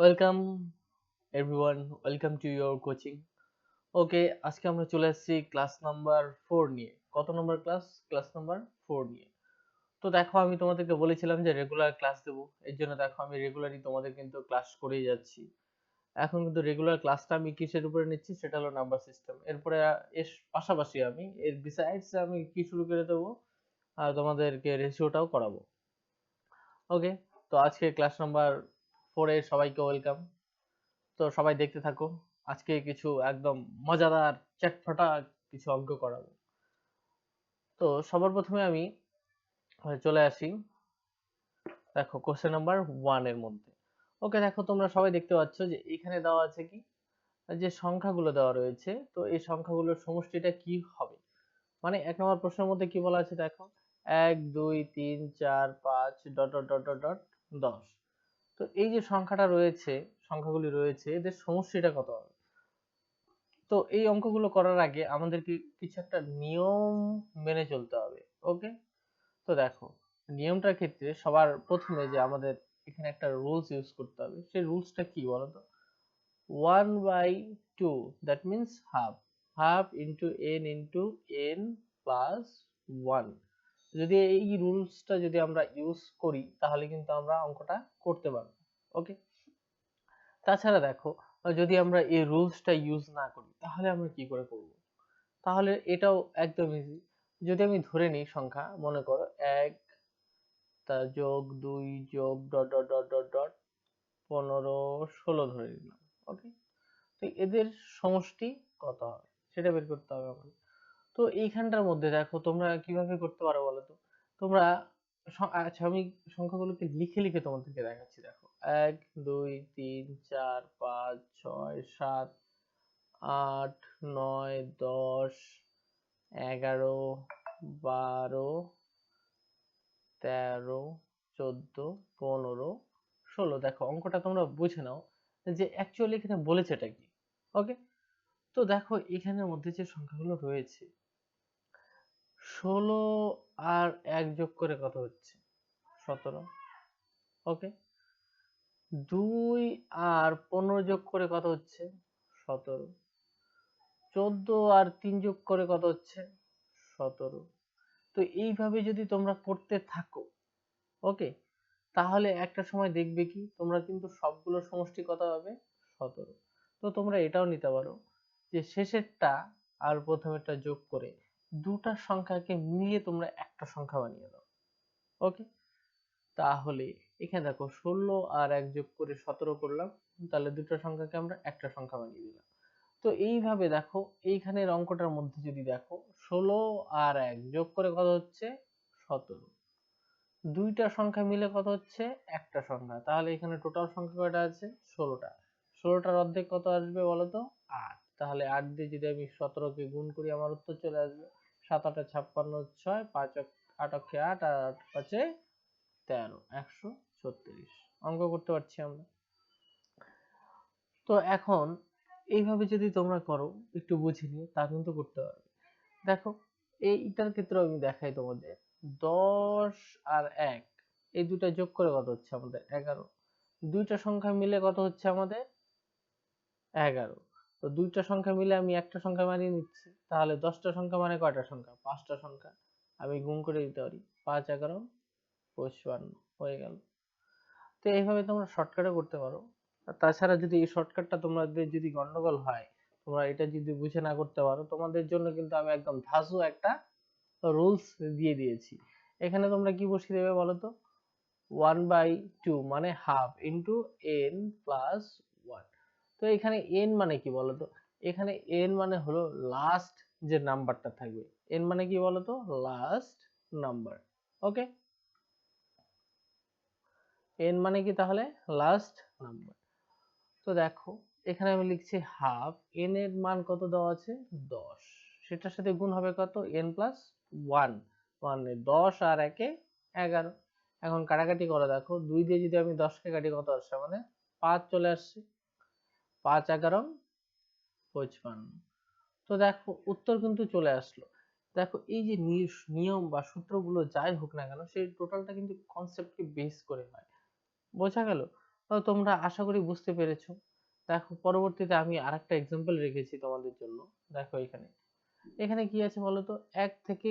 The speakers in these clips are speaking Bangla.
Welcome everyone, welcome to your coaching. Okay, আজকে আমরা চলে আসছি ক্লাস নাম্বার 4 নিয়ে। কত নম্বর ক্লাস? ক্লাস নাম্বার 4 নিয়ে। তো দেখো, আমি তোমাদেরকে বলেছিলাম যে রেগুলার ক্লাস দেবো। এর জন্য দেখো আমি রেগুলারই তোমাদের কিন্তু ক্লাস করেই যাচ্ছি। এখন কিন্তু রেগুলার ক্লাসটা আমি কিসের উপরে নিচ্ছি, সেটা হলো নাম্বার সিস্টেম। এরপরে এর পাশাপাশি আমি এর বিসাইডস আমি কি শুরু করে দেবো, আর তোমাদেরকে রেশিওটাও করাবো। ওকে, তো আজকে ক্লাস নাম্বার 4 এ সবাইকে ওয়েলকাম। তো সবাই দেখতে থাকো। আজকে কিছু একদম মজাদার চটপটা কিছু অঙ্ক করাবো। তো সবার প্রথমে আমি চলে আসি, দেখো কোশ্চেন নাম্বার 1 এর মধ্যে। ওকে, দেখো তোমরা সবাই দেখতে পাচ্ছ যে এখানে দেওয়া আছে কি, যে সংখ্যাগুলো দেওয়া রয়েছে। তো এই সংখ্যাগুলোর সমষ্টিটা কি হবে, মানে 1 নম্বর প্রশ্নের মধ্যে কি বলা আছে দেখো, 1 2 3 4 5 dot dot dot dot dot 10। তো এই যে সংখ্যাটা রয়েছে, সংখ্যাগুলি রয়েছে, এদের সমষ্টিটা কত হবে? তো এই অঙ্কগুলো করার আগে আমাদেরকে কিছু একটা নিয়ম মেনে চলতে হবে। ওকে, তো দেখো, নিয়মটার ক্ষেত্রে সবার প্রথমে যে আমাদের এখানে একটা রুলস ইউজ করতে হবে, সেই রুলসটা কি বলতো? 1/2, that means half. Half into N into N plus 1। যদি এই রুলসটা যদি আমরা ইউজ করি তাহলে কিন্তু আমরা অঙ্কটা করতে পারবো। ওকে, তাছাড়া দেখো, যদি আমরা এই রুলসটা ইউজ না করি তাহলে আমরা কি করে করব? তাহলে এটাও একদম ইজি। যদি আমি ধরে নিই সংখ্যা, মনে করো 1 তার যোগ 2 যোগ dot dot dot dot dot 15 16 ধরে নিলাম। ওকে, তো এদের সমষ্টি কত হবে সেটা বের করতে হবে আমাদের। তো এইখানটার মধ্যে দেখো তোমরা কিভাবে করতে পারো বলো তো? তোমরা আচ্ছা, আমি সংখ্যাগুলোকে লিখে লিখে তোমাদেরকে দেখাচ্ছি। দেখো, 1 2 3 4 5 6 7 8 9 10 11 12 13 14 15 16। দেখো অঙ্কটা তোমরা বুঝে নাও যে অ্যাকচুয়ালি এখানে বলেছেটা কি। ওকে, তো দেখো এখানের মধ্যে যে সংখ্যাগুলো রয়েছে, 16 আর 1 যোগ করে কত হচ্ছে? 17। ওকে, 2 আর 15 যোগ করে কত হচ্ছে? 17। 14 আর 3 যোগ করে কত হচ্ছে? 17। তো এইভাবে যদি তোমরা করতে থাকো, ওকে, তাহলে একটা সময় দেখবে কি তোমরা কিন্তু সবগুলোর সমষ্টি কত হবে? 17। তো তোমরা এটাও নিতে পারো যে শেষেরটা আর প্রথমেরটা যোগ করে দুটা সংখ্যাকে মিলিয়ে তোমরা একটা সংখ্যা বানিয়ে দাও। ওকে, তাহলে এখানে দেখো 16 আর 1 যোগ করে 17 করলাম, তাহলে দুটো সংখ্যাকে আমরা একটা সংখ্যা বানিয়ে দিলাম। তো এইভাবে দেখো, এইখানের অঙ্কটার মধ্যে যদি দেখো 16 আর 1 যোগ করে কত হচ্ছে? 17। দুইটা সংখ্যা মিলে কত হচ্ছে? একটা সংখ্যা। তাহলে এখানে টোটাল সংখ্যা কয়টা আছে? 16টা। 16টার অর্ধেক কত আসবে বলতো? 8। তাহলে 8 দিয়ে যদি আমি 17 কে গুণ করি আমার উত্তর চলে আসবে 7 8 56 6 5 8 অক্ষে 8 আর 8 5 13 136। অঙ্ক করতে পারছি আমরা। তো এখন এইভাবে যদি তোমরা করো, একটু বুঝে নিয়ে, তা কিন্তু করতে পারবে। দেখো, এইটার ক্ষেত্রে আমি দেখাই তোমাদের। 10 আর 1 এই দুটা যোগ করে কত হচ্ছে আমাদের? 11। দুইটা সংখ্যা মিলে কত হচ্ছে আমাদের? 11। তো দুইটা সংখ্যা মিলে আমি একটা সংখ্যা মানিয়ে নিচ্ছি, তাহলে 10টা সংখ্যা মানে কয়টা সংখ্যা? 5টা সংখ্যা। আমি গুণ করে দিতে পারি, 5 11 55 হয়ে গেল। তো এইভাবে তোমরা শর্টকাটে করতে পারো। আর তাছাড়া যদি এই শর্টকাটটা তোমাদের যদি গন্ডগোল হয়, তোমরা এটা যদি বুঝে না করতে পারো, তোমাদের জন্য কিন্তু আমি একদম ধাঁচও একটা রুলস দিয়ে দিয়েছি। এখানে তোমরা কি বসিয়ে দেবে বলো তো? 1/2 মানে হাফ ইন্টু এন প্লাস 1। তো এখানে এন মানে কি বলতো? এখানে এন মানে হলো লাস্ট যে নাম্বারটা থাকবে। এন মানে কি বলতো? Last number. ওকে, এন মানে কি তাহলে? Last number. তো দেখো, এখানে আমি লিখছি হাফ, এন এর মান কত দেওয়া আছে? 10। সেটার সাথে গুণ হবে কত? N plus 1। মানে 10 আর 1 এ 11। এখন কাটাকাটি করে দেখো, 2 দিয়ে যদি আমি 10 কে কাটি কত আসছে আমাদের? 5 চলে আসছে। 5 11 55। তো দেখো উত্তর কিন্তু চলে আসলো। দেখো এই যে নিয়ম বা সূত্রগুলো যাই হোক না কেন, সেই টোটালটা কিন্তু কনসেপ্টকে বেস করে হয়। বোঝা গেল? তো তোমরা আশা করি বুঝতে পেরেছো। দেখো পরবর্তীতে আমি আরেকটা এক্সাম্পল রেখেছি তোমাদের জন্য। দেখো এখানে এখানে কি আছে বলো তো, 1 থেকে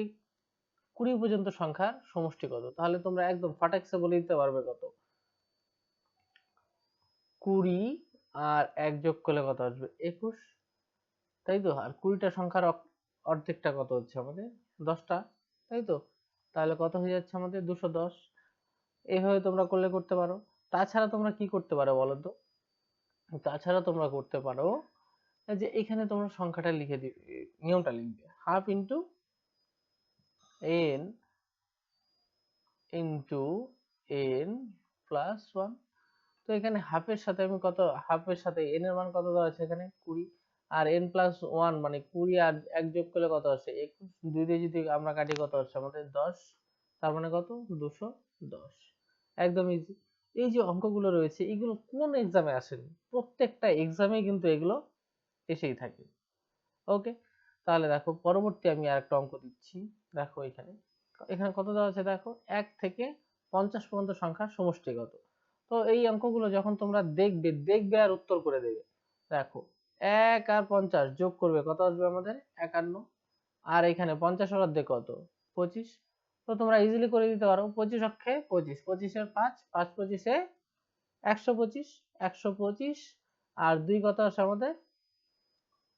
20 পর্যন্ত সংখ্যার সমষ্টি কত? তাহলে তোমরা একদম ফাটাক্সে বলে দিতে পারবে কত? 20 আর 1 যোগ করলে কত আসবে? 21, তাই তো? আর 20টা সংখ্যার অর্ধেকটা কত হচ্ছে আমাদের? 10টা, তাই তো? তাহলে কত হয়ে যাচ্ছে আমাদের? 210। এইভাবে তোমরা করলে করতে পারো। তাছাড়া তোমরা কি করতে পারো বলো তো? তাছাড়া তোমরা করতে পারো যে এখানে তোমরা সংখ্যাটা লিখে দিবে, নিয়মটা লিখবে half into n into n plus 1। তো এখানে হাফের সাথে আমি কত, হাফের সাথে n এর মান কত দেওয়া আছে এখানে? 20, আর n প্লাস 1 মানে 20 আর 1 যোগ করলে কত আসে? 21, 2 দিয়ে যদি আমরা কাটি কত আসছে আমাদের? 10। তার মানে কত? 210। একদম ইজি। এই যে অঙ্কগুলো রয়েছে এগুলো কোন এক্সামে আসেনি? প্রত্যেকটা এক্সামে কিন্তু এগুলো এসেই থাকে। ওকে, তাহলে দেখো পরবর্তী আমি আরেকটা অঙ্ক দিচ্ছি। দেখো এখানে এখানে কত দেওয়া আছে দেখো, 1 থেকে 50 পর্যন্ত সংখ্যার সমষ্টি কত? তো এই অঙ্কগুলো যখন তোমরা দেখবে দেখবে আর উত্তর করে দেবে। দেখো 1 আর 50 যোগ করবে কত আসবে আমাদের? 51। আর এখানে 50 এর অর্ধেক কত? 25। তো তোমরা ইজিলি করে দিতে পারো, 25 অক্ষে 25, 25 এর 5, 5 25 এ 125, 125 আর 2 কত আসে আমাদের?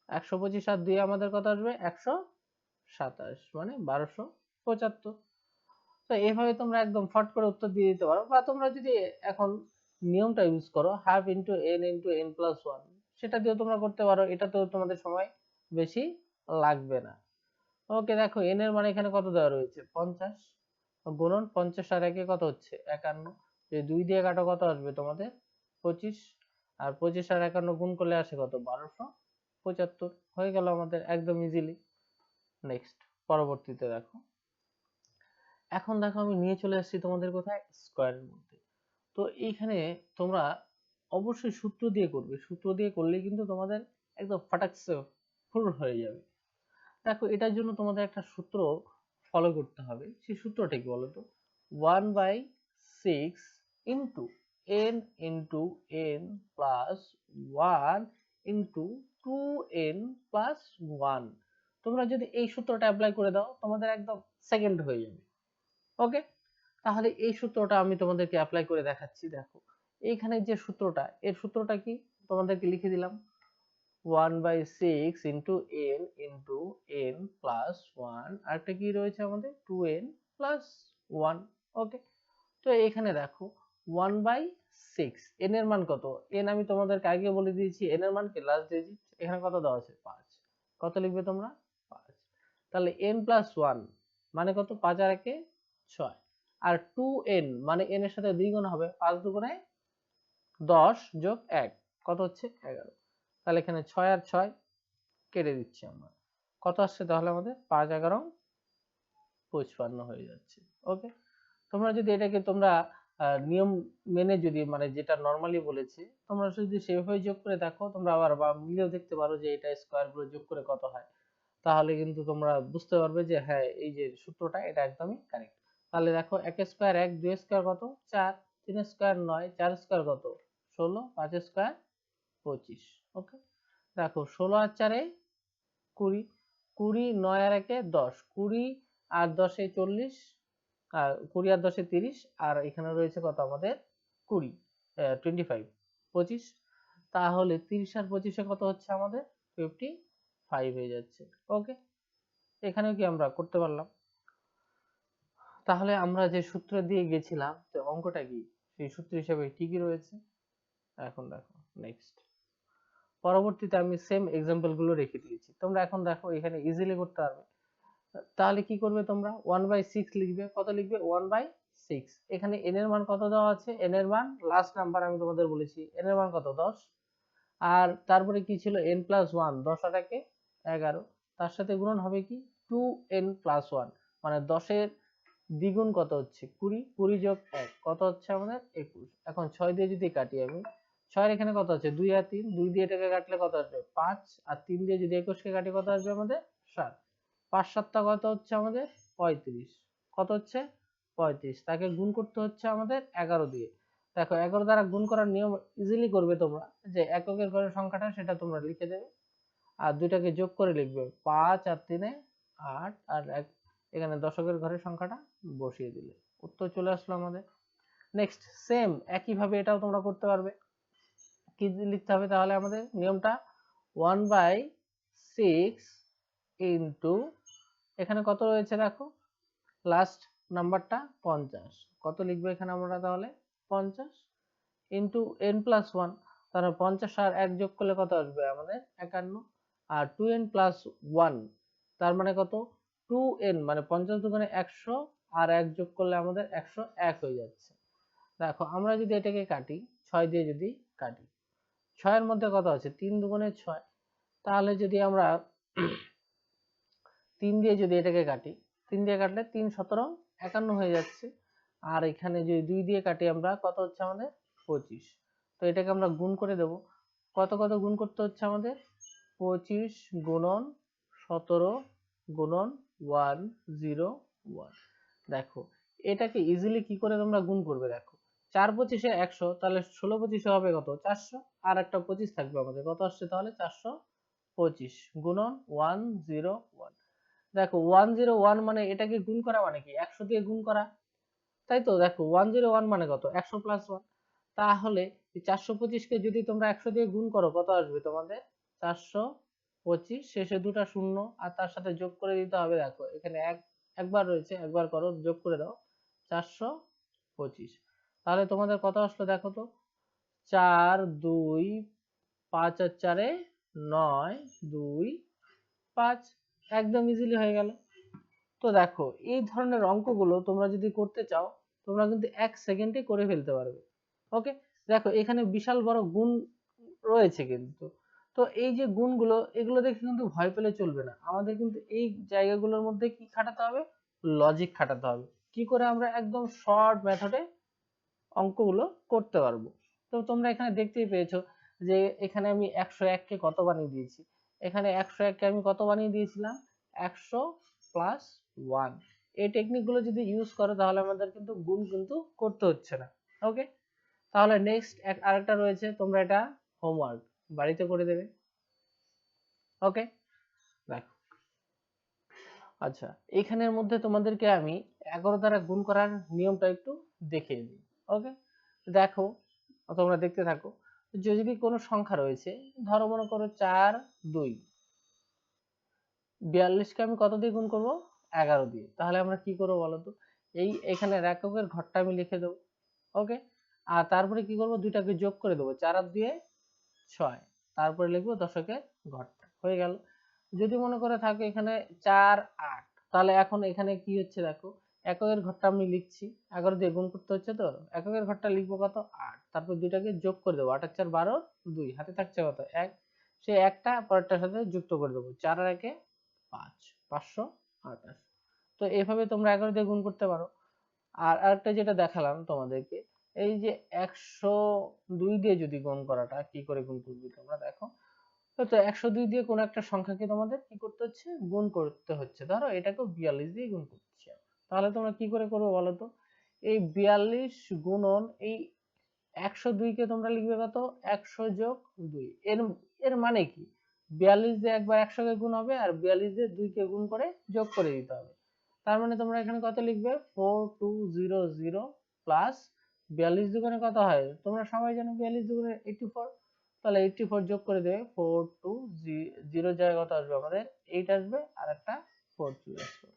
125 আর 2 আমাদের কত আসবে? 127, মানে 1275। তো এইভাবে তোমরা একদম ফট করে উত্তর দিয়ে দিতে পারো, বা তোমরা যদি এখন নিয়মটা ইউজ করো half into n into n plus 1, সেটা দিয়েও তোমরা করতে পারো, এটাতেও তোমাদের সময় বেশি লাগবে না। ওকে, দেখো n এর মানে এখানে কত দেওয়া রয়েছে? 50, গুণন 50 আর 1 কত হচ্ছে? 51। যদি 2 দিয়ে কাটো কত আসবে তোমাদের? 25, আর 25 আর 51 গুণ করলে আসে কত? 1275। হয়ে গেল আমাদের একদম ইজিলি। নেক্সট, পরবর্তীতে দেখো, এখন দেখো আমি নিয়ে চলে আসছি তোমাদের কোথায়? স্কোয়ারের মধ্যে। তো এইখানে তোমরা অবশ্যই সূত্র দিয়ে করবে, সূত্র দিয়ে করলে কিন্তু তোমাদের একদম ফাটাকসে ফুল হয়ে যাবে। দেখো এটার জন্য তোমাদের একটা সূত্র ফলো করতে হবে। সেই সূত্রটা কি বলতো? 1/6 into n into n plus 1 into 2n plus 1। তোমরা যদি এই সূত্রটা অ্যাপ্লাই করে দাও তোমাদের একদম সেকেন্ড হয়ে যাবে। ওকে, তাহলে এই সূত্রটা আমি তোমাদেরকে অ্যাপ্লাই করে দেখাচ্ছি। দেখো এইখানে যে সূত্রটা, এর সূত্রটা কি তোমাদেরকে লিখে দিলাম, 1/6 into n into n plus 1, আরেকটা কি রয়েছে আমাদের? 2n plus 1। ওকে, তো এখানে দেখো 1/6, n এর মান কত? n আমি তোমাদেরকে আগে বলে দিয়েছি, n এর মান কি? Last digit. এখানে কত দেওয়া আছে? 5। কত লিখবে তোমরা? 5। তাহলে n প্লাস 1 মানে কত? 5 আর 1 6, আর 2n মানে n এর সাথে 2 গুণ হবে, 5 দুগুণে 10 যোগ 1 কত হচ্ছে? 11। তাহলে এখানে 6 আর 6 কেটে দিচ্ছি আমরা, কত আসছে তাহলে আমাদের? 5 11 55 হয়ে যাচ্ছে। ওকে, তোমরা যদি এটাকে তোমরা নিয়ম মেনে যদি মানে যেটা নরমালি বলেছি তোমরা যদি সেভাবে যোগ করে দেখো, তোমরা আবার বা মিলেও দেখতে পারো যে এটা স্কয়ার গুলো যোগ করে কত হয়, তাহলে কিন্তু তোমরা বুঝতে পারবে যে হ্যাঁ এই যে সূত্রটা এটা একদমই কারেক্ট। তাহলে দেখো 1 স্কয়ার 1, 2 স্কয়ার কত? 4, 3 স্কয়ার 9, 4 স্কয়ার কত? 16, 5 স্কয়ার 25। ওকে, দেখো 16 আর 4 এ 20, 20 9 আর 1 এ 10, 20 আর 10 এ 40, আর 20 আর 10 এ 30, আর এখানে রয়েছে কত আমাদের? 20, 25, 25। তাহলে 30 আর 25 এ কত হচ্ছে আমাদের? 55 হয়ে যাচ্ছে। ওকে, এখানেও কি আমরা করতে পারলাম। তাহলে আমরা যে সূত্র দিয়ে গেছিলাম যে অঙ্কটা কি সেই সূত্র হিসেবে ঠিকই রয়েছে। এখন দেখো নেক্সট, পরবর্তীতে আমি সেম এক্সাম্পল গুলো রেখে দিয়েছি, তোমরা এখন দেখো এখানে ইজিলি করতে পারবে। তাহলে কি করবে তোমরা? 1/6 লিখবে। কত লিখবে? 1/6। এখানে n এর মান কত দেওয়া আছে? n এর মান লাস্ট নাম্বার আমি তোমাদের বলেছি, n এর মান কত? 10। আর তারপরে কি ছিল? n প্লাস 1, 10 আর 1 11, তার সাথে গুণন হবে কি? 2n প্লাস 1, মানে 10 এর দ্বিগুণ কত হচ্ছে? 20, 20 যোগ 1 কত হচ্ছে আমাদের? 21। এখন 6 দিয়ে যদি কাটি আমি, 6 এর এখানে কত আছে? 2 আর 3, 2 দিয়ে এটাকে কাটলে কত আসবে? 5, আর 3 দিয়ে যদি 21 কে কাটি কত আসবে আমাদের? 7। 5 7টা কত হচ্ছে আমাদের? 35। কত হচ্ছে? 35। তাকে গুণ করতে হচ্ছে আমাদের 11 দিয়ে। দেখো 11 দ্বারা গুণ করার নিয়ম ইজিলি করবে তোমরা, যে এককের ঘরের সংখ্যাটা সেটা তোমরা লিখে দেবে, আর দুইটাকে যোগ করে লিখবে 5 আর 3 8, আর এখানে দশকের ঘরের সংখ্যাটা বসিয়ে দিলে উত্তর চলে আসলো আমাদের। নেক্সট সেম একইভাবে এটাও তোমরা করতে পারবে। কি লিখতে হবে তাহলে আমাদের নিয়মটা, 1/6 ইন্টু, এখানে কত রয়েছে দেখো, লাস্ট নাম্বারটা 50, কত লিখবে এখানে আমরা তাহলে 50 ইন্টু n+1, তাহলে 50 আর 1 যোগ করলে কত আসবে আমাদের 51, আর 2n+1 তার মানে কত 2n, মানে 50 দুগুণে 100 আর 1 যোগ করলে আমাদের 101 হয়ে যাচ্ছে। দেখো আমরা যদি এটাকে কাটি 6 দিয়ে, যদি কাটি 6 এর মধ্যে কত আছে 3 দুগুণে 6, তাহলে যদি আমরা 3 দিয়ে যদি এটাকে কাটি, 3 দিয়ে কাটলে 3 17 51 হয়ে যাচ্ছে, আর এখানে যদি 2 দিয়ে কাটি আমরা কত হচ্ছে আমাদের 25। তো এটাকে আমরা গুণ করে দেব, কত কত গুণ করতে হচ্ছে আমাদের 25 গুণন 17 গুণন 101। দেখো এটাকে ইজিলি কি করে তোমরা গুণ করবে, দেখো 4 25 এ 100, তাহলে 16 25 হবে কত 400, আর একটা 25 থাকবে আমাদের, কত আসছে তাহলে 425 গুণন 101। দেখো 101 মানে এটাকে গুণ করা মানে কি 100 দিয়ে গুণ করা, তাই তো। দেখো 101 মানে কত 100 প্লাস 1, তাহলে 425 কে যদি তোমরা 100 দিয়ে গুণ করো কত আসবে তোমাদের 425, শেষে দুটা শূন্য আর তার সাথে যোগ করে দিতে হবে। দেখো এখানে একবার রয়েছে, একবার করো, যোগ করে দাও 425, তাহলে তোমাদের কত আসলো দেখো তো 4 2 5 আর 4 9 2 5, একদম ইজিলি হয়ে গেল। তো দেখো এই ধরনের অঙ্কগুলো তোমরা যদি করতে চাও তোমরা কিন্তু 1 সেকেন্ডে করে ফেলতে পারবে। ওকে, দেখো এখানে বিশাল বড় গুণ রয়েছে কিন্তু, তো এই যে গুণগুলো এগুলো দেখে কিন্তু ভয় পেলে চলবে না, আমাদের কিন্তু এই জায়গাগুলোর মধ্যে কি খাটাতে হবে, লজিক খাটাতে হবে, কি করে আমরা একদম শর্ট মেথডে অঙ্কগুলো করতে পারবো। তো তোমরা এখানে দেখতেই পেয়েছো যে এখানে আমি 101 কে কত বানিয়ে দিয়েছি, এখানে 101 কে আমি কত বানিয়ে দিয়েছিলাম 100 প্লাস 1। এই টেকনিক গুলো যদি ইউজ করো তাহলে আমাদের কিন্তু গুণ কিন্তু করতে হচ্ছে না। ওকে, তাহলে নেক্সট আরেকটা রয়েছে, তোমরা এটা হোমওয়ার্ক বাড়িতে করে দেবে। ওকে, দেখো আচ্ছা এখানের মধ্যে তোমাদেরকে আমি 11 দ্বারা গুণ করার নিয়মটা একটু দেখিয়ে দিই। ওকে, দেখো তোমরা দেখতে থাকো, যদি কোনো সংখ্যা রয়েছে, ধরো মনে করো 4 2, 42 কে আমি কত দিয়ে গুণ করব 11 দিয়ে, তাহলে আমরা কি করবো বলতো, এখানে এককের ঘরটা আমি লিখে দেবো। ওকে, আর তারপরে কি করব, দুইটাকে যোগ করে দেবো, 4 আর 2 6, তারপরে লিখবো দশকের ঘরটা, হয়ে গেল। যদি মনে করে থাকে এখানে 4 8, তাহলে এখন এখানে কি হচ্ছে দেখো, এককের ঘরটা আমি লিখছি, 11 দিয়ে গুণ করতে হচ্ছে, তো এককের ঘরটা লিখবো কত 8, তারপর দুইটাকে যোগ করে দেবো, 8 আর 4 12 2, হাতে থাকছে কত 1, সেই একটা পরেরটার সাথে যুক্ত করে দেবো, 4 আর 1 5, 528। তো এইভাবে তোমরা 11 দিয়ে গুণ করতে পারো। আর আরেকটা যেটা দেখালাম তোমাদেরকে, এই যে 102 দিয়ে যদি গুণ করাটা কি করে গুণ করবে তোমরা দেখো, তো 102 দিয়ে কোন একটা সংখ্যাকে তোমাদের কি করতে হচ্ছে গুণ করতে হচ্ছে, ধরো এটাকেও 42 দিয়ে গুণ করছি, তাহলে তোমরা কি করে করবে বলো তো, এই 42 গুণন এই 102 কে তোমরা লিখবে কত 100 যোগ 2, এর এর মানে কি 42 দিয়ে একবার 100 কে গুণ হবে, আর 42 দিয়ে 2 কে গুণ করে যোগ করে দিতে হবে, তার মানে তোমরা এখানে কত লিখবে 4200 প্লাস 42 দুগুণে কত হয়, তোমরা সবাই জানো 42 দুগুণে 84, তাহলে 84 যোগ করে দেবে, 420 জায়গায় কত আসবে আমাদের 8 আসবে, আর একটা 4 চলে আসবে।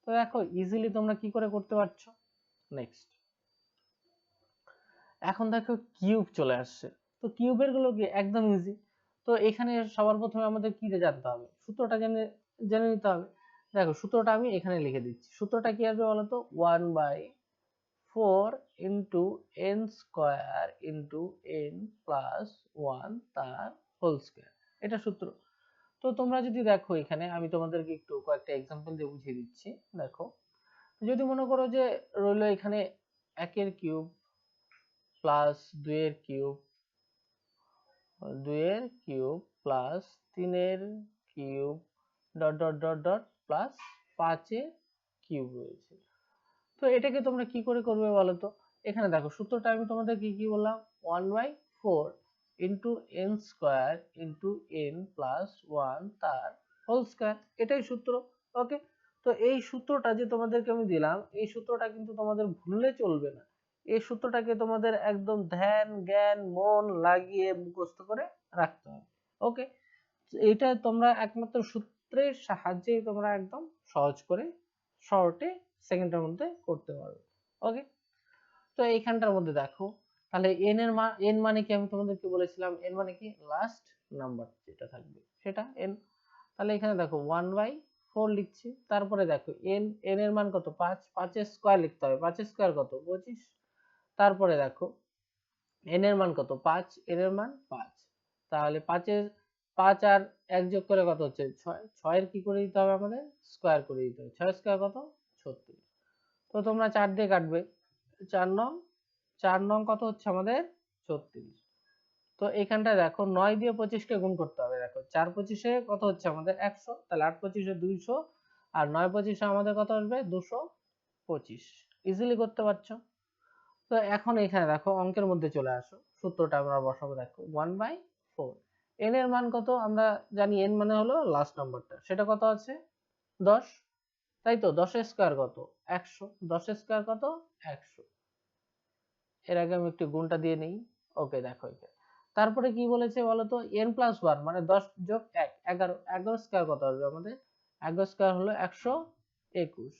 তো দেখো ইজিলি তোমরা কি করে করতে পারছো। নেক্সট এখন দেখো কিউব চলে আসছে, তো কিউবের গুলো কি একদম ইজি। তো এখানে সবার প্রথমে আমাদের কি জানতে হবে, সূত্রটা জেনে জেনে নিতে হবে। দেখো সূত্রটা আমি এখানে লিখে দিচ্ছি, সূত্রটা কি আসবে বলতো 1/4 into n square into n plus 1 তার হোল স্কোয়ার, এটা সূত্র। তো তোমরা যদি দেখো এখানে আমি তোমাদেরকে একটু কয়েকটা এক্সাম্পল দিয়ে বুঝিয়ে দিচ্ছি। দেখো যদি মনে করো যে রইলো এখানে 1 এর কিউব প্লাস 2 এর কিউব, 2 এর কিউব প্লাস 3 এর cube dot dot dot dot plus 5 এর কিউব রয়েছে, তো এটাকে তোমরা কি করে করবে বলো তো, এখানে দেখো সূত্রটা আমি তোমাদেরকে কি বললাম, 1/4 into N square into N plus 1 তার হোল স্কোয়ার, এটাই সূত্র। ওকে, তো এই সূত্রটা যে তোমাদেরকে আমি দিলাম, এই সূত্রটা কিন্তু তোমাদের ভুললে চলবে না। এই সূত্রটাকে তোমাদের একদম ধ্যান জ্ঞান মন লাগিয়ে মুখস্থ করে রাখতে হবে। ওকে, এইটা তোমরা একমাত্র সূত্রের সাহায্যে তোমরা একদম সহজ করে শর্টে সেকেন্ডের মধ্যে করতে পারবে। ওকে, তো এইখানটার মধ্যে দেখো, তাহলে এন এর মান, এন মানে কি আমি তোমাদেরকে বলেছিলাম, এন মানে কি লাস্ট নাম্বার যেটা থাকবে সেটা এন। তাহলে এখানে দেখো 1/4 লিখছি, তারপরে দেখো এন, এন এর মান কত 5, 5 এর স্কয়ার লিখতে হবে, 5 এর স্কয়ার কত 25। তারপরে দেখো এন এর মান কত 5, এন এর মান 5, তাহলে 5 এর 5 আর 1 যোগ করে কত হচ্ছে 6, 6 এর কি করে দিতে হবে আমাদের স্কয়ার করে দিতে হবে, 6 স্কয়ার কত 36। তো তোমরা 4 দিয়ে কাটবে, 4 নং, 4 নং কত হচ্ছে আমাদের 36। তো এখানটা দেখো 9 দিয়ে 25 কে গুণ করতে হবে, দেখো 4 25 কত হচ্ছে আমাদের 100, তাহলে 8 25 200, আর 9 25 আমাদের কত আসবে 225। ইজিলি করতে পারছো। তো এখন এখানে দেখো অঙ্কের মধ্যে চলে আসো, সূত্রটা আমরা বসাবো। দেখো 1/4, এন এর মান কত আমরা জানি, এন মানে হলো লাস্ট নাম্বারটা, সেটা কত আছে 10, তাই তো 10 এর স্কয়ার কত 100, 10 এর স্কয়ার কত 100। এর আগে আমি একটু গুণটা দিয়ে নেই। ওকে, দেখো এখানে তারপরে কি বলেছে বলতো, n প্লাস 1 মানে 10 যোগ 1 11, 11 স্কয়ার কত আসবে আমাদের, 11 স্কয়ার হলো 121।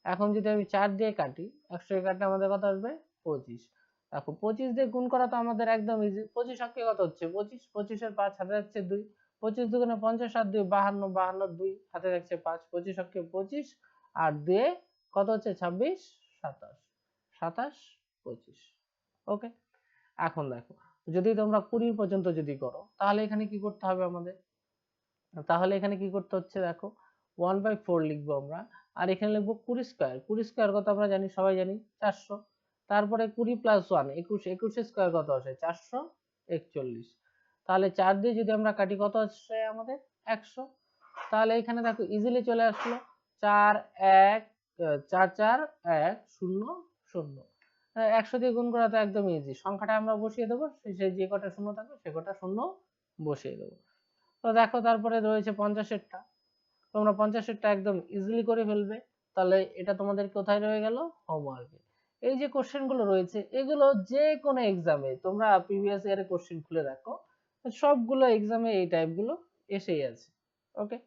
এখন যদি আমি 4 দিয়ে কাটি, 100 এ কাটলে আমাদের কত আসবে 25। দেখো 25 দিয়ে গুণ করা তো আমাদের একদম ইজি, 25 অক্ষে কত হচ্ছে 25, 25 এর 5 হাতে যাচ্ছে 2, 25 দুগুণে 50 আর 2 52, 52 2 হাতে যাচ্ছে 5, 25 অক্ষে 25 আর 2 কত হচ্ছে 26, 27, 27 25। ওকে, এখন দেখো যদি তোমরা 20 পর্যন্ত যদি করো, তাহলে এখানে কি করতে হবে আমাদের, তাহলে এখানে কি করতে হচ্ছে দেখো 1/4 লিখবো আমরা, আর এখানে লিখবো 20 স্কয়ার, 20 স্কয়ার কত আমরা জানি, সবাই জানি 400, তারপরে 20 প্লাস 1 21, 21 স্কয়ার কত আসে 441। তাহলে 4 দিয়ে যদি আমরা কাটি কত আসছে আমাদের 100। তাহলে এখানে দেখো ইজিলি চলে আসলো 4 1 4 4 1 0 0। 100 দিয়ে গুণ করা তো একদম ইজি, সংখ্যাটা আমরা বসিয়ে দেবো, শেষে যে কটা শূন্য থাকবে সে কটা শূন্য বসিয়ে দেবো। তো দেখো তারপরে রয়েছে 50 এরটা, তোমরা 50 এরটা একদম ইজিলি করে ফেলবে। তাহলে এটা তোমাদের কোথায় রয়ে গেল হোমওয়ার্কে। এই যে কোশ্চেন গুলো রয়েছে এগুলো যে কোনো এক্সামে তোমরা প্রিভিয়াস ইয়ারের কোশ্চেন খুলে দেখো, সবগুলো এক্সামে এই টাইপ গুলো এসেই আছে। ওকে,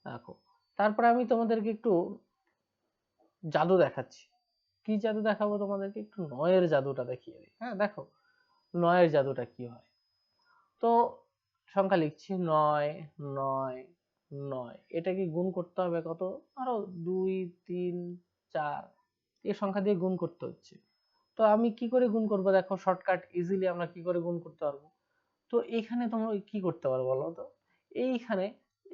দেখো তারপরে আমি তোমাদেরকে একটু জাদু দেখাচ্ছি। কি জাদু দেখাবো তোমাদেরকে, একটু নয়ের জাদুটা দেখিয়ে দিই। হ্যাঁ দেখো নয়ের জাদুটা কি হয়। তো সংখ্যা লিখছি 9 9 9, এটাকে গুণ করতে হবে কত, আরো 2 3 4, এই সংখ্যা দিয়ে গুণ করতে হচ্ছে। তো আমি কি করে গুণ করব, দেখো শর্টকাট ইজিলি আমরা কি করে গুণ করতে পারবো। তো এইখানে তোমরা কি করতে পারো বলো তো, এইখানে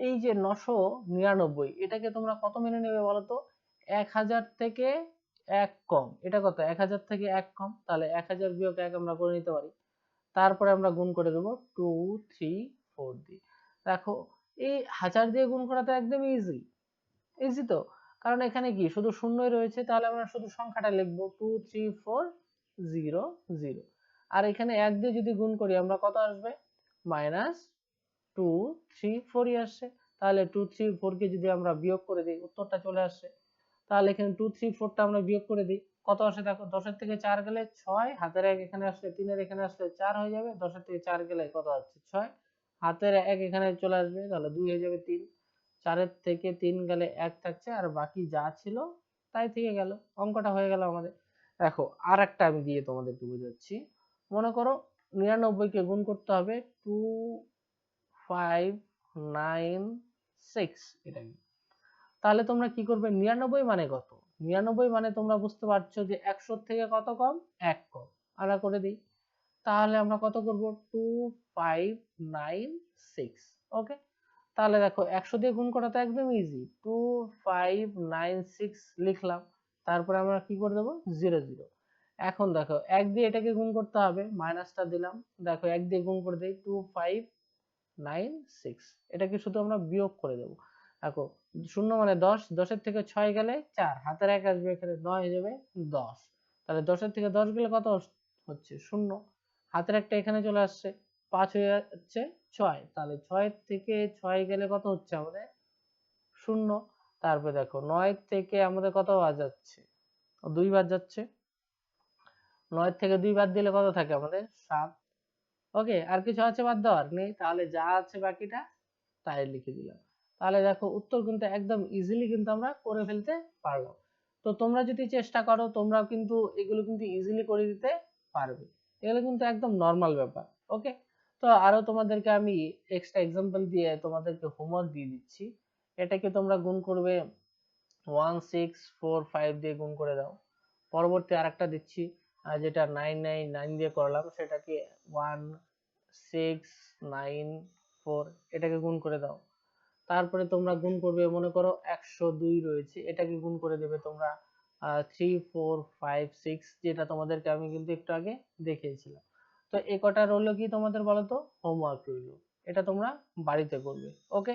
এই যে 999 এটাকে তোমরা কত মেনে নেবে বলো তো, 1000 থেকে 1 কম, এটা কত 1000 থেকে 1 কম, তাহলে 1000 বিয়োগ 1 আমরা করে নিতে পারি। তারপরে আমরা গুণ করে দেবো 2 3 4 দিয়ে। দেখো এই 1000 দিয়ে গুণ করা তো একদম ইজি, ইজি তো, কারণ এখানে কি শুধু শূন্যই রয়েছে, তাহলে আমরা শুধু সংখ্যাটা লিখবো 2 3 4 0 0। আর এখানে 1 দিয়ে যদি গুণ করি আমরা কত আসবে মাইনাস 2 3 4 ই আসছে। তাহলে 2 3 4 কে যদি আমরা বিয়োগ করে দিই উত্তরটা চলে আসছে। তাহলে এখানে 2 3 4 টা আমরা বিয়োগ করে দিই, কত আসে দেখো, 10 এর থেকে 4 গেলে 6, হাতের 1 এখানে আসলে 3 এর এখানে আসলে 4 হয়ে যাবে, 10 এর থেকে 4 গেলে কত আসছে 6, হাতের 1 এখানে চলে আসবে, তাহলে 2 হয়ে যাবে 3, 4 এর থেকে 3 গেলে 1 থাকছে, আর বাকি যা ছিল তাই থেকে গেল, অঙ্কটা হয়ে গেল আমাদের। দেখো আর একটা আমি দিয়ে তোমাদেরকে বোঝাচ্ছি। মনে করো 99 কে গুণ করতে হবে 2 5 9 6, এটা কি, তাহলে তোমরা কি করবে 99 মানে কত, 99 মানে তোমরা বুঝতে পারছো যে 100 থেকে কত কম 1 কম, আমরা করে দিই। তাহলে আমরা কত করব 2 5 9 6। ওকে, তাহলে দেখো 100 দিয়ে গুণ করা তো একদম ইজি, 2 5 9 6 লিখলাম, তারপরে আমরা কি করে দেবো 0 0। এখন দেখো 1 দিয়ে এটাকে গুণ করতে হবে, মাইনাসটা দিলাম, দেখো 1 দিয়ে গুণ করে দেই 2 5 9 6, এটাকে শুধু আমরা বিয়োগ করে দেবো। দেখো 0 মানে 10, 10 এর থেকে 6 গেলে 4, হাতের 1 আসবে এখানে 9 হয়ে যাবে 10, তাহলে 10-এর থেকে 10 গেলে কত হচ্ছে? 0। হাতের একটা এখানে চলে আসছে, 5 হয়ে যাচ্ছে 6। তাহলে 6 থেকে 6 গেলে কত হচ্ছে আমাদের? 0। তারপরে দেখো 9 থেকে আমাদের কত বাদ যাচ্ছে? 2 বাদ যাচ্ছে। 9 থেকে 2 বাদ দিলে কত থাকে আমাদের? 7। ওকে, আর কিছু আছে বাদ দেওয়ার? নেই। তাহলে যা আছে বাকিটা তাই লিখে দিলাম। তাহলে দেখো উত্তর কিন্তু একদম ইজিলি কিন্তু আমরা করে ফেলতে পারলাম। তো তোমরা যদি চেষ্টা করো তোমরাও কিন্তু এগুলো কিন্তু ইজিলি করে দিতে পারবে। এগুলো কিন্তু একদম নর্মাল ব্যাপার। ওকে, তো আরো তোমাদেরকে আমি এক্সট্রা এক্সাম্পল দিয়ে তোমাদেরকে হোমওয়ার্ক দিয়ে দিচ্ছি। এটাকে তোমরা গুণ করবে 1 6 4 5 দিয়ে গুণ করে দাও। পরবর্তী আরেকটা দিচ্ছি, যেটা 9 9 9 দিয়ে করলাম, সেটাকে 1 6 9 4 এটাকে গুণ করে দাও। তারপরে তোমরা গুণ করবে, মনে করো 102 রয়েছে, এটাকে গুণ করে দেবে তোমরা 3 4 5 6, যেটা তোমাদেরকে আমি কিন্তু একটু আগে দেখিয়েছিলাম। তো এই কটা রইলো কি তোমাদের বলো তো? হোমওয়ার্ক রইলো। এটা তোমরা বাড়িতে করবে। ওকে,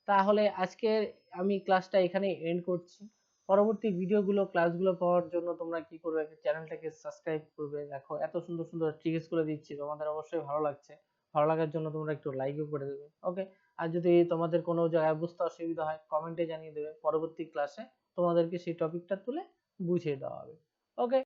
তাহলে আজকের আমি ক্লাসটা এখানে এন্ড করছি। পরবর্তী ভিডিওগুলো ক্লাসগুলো পাওয়ার জন্য তোমরা কি করবে? চ্যানেলটাকে সাবস্ক্রাইব করবে। দেখো এত সুন্দর সুন্দর ট্রিক্স গুলো দিচ্ছি, তোমাদের অবশ্যই ভালো লাগছে। ভালো লাগার জন্য তোমরা একটু লাইকও করে দেবে। ওকে, আর যদি তোমাদের কোনো জায়গায় বুঝতে অসুবিধা হয় কমেন্টে জানিয়ে দেবে, পরবর্তী ক্লাসে তোমাদেরকে সেই টপিকটা তুলে বুঝিয়ে দেওয়া হবে। ওকে।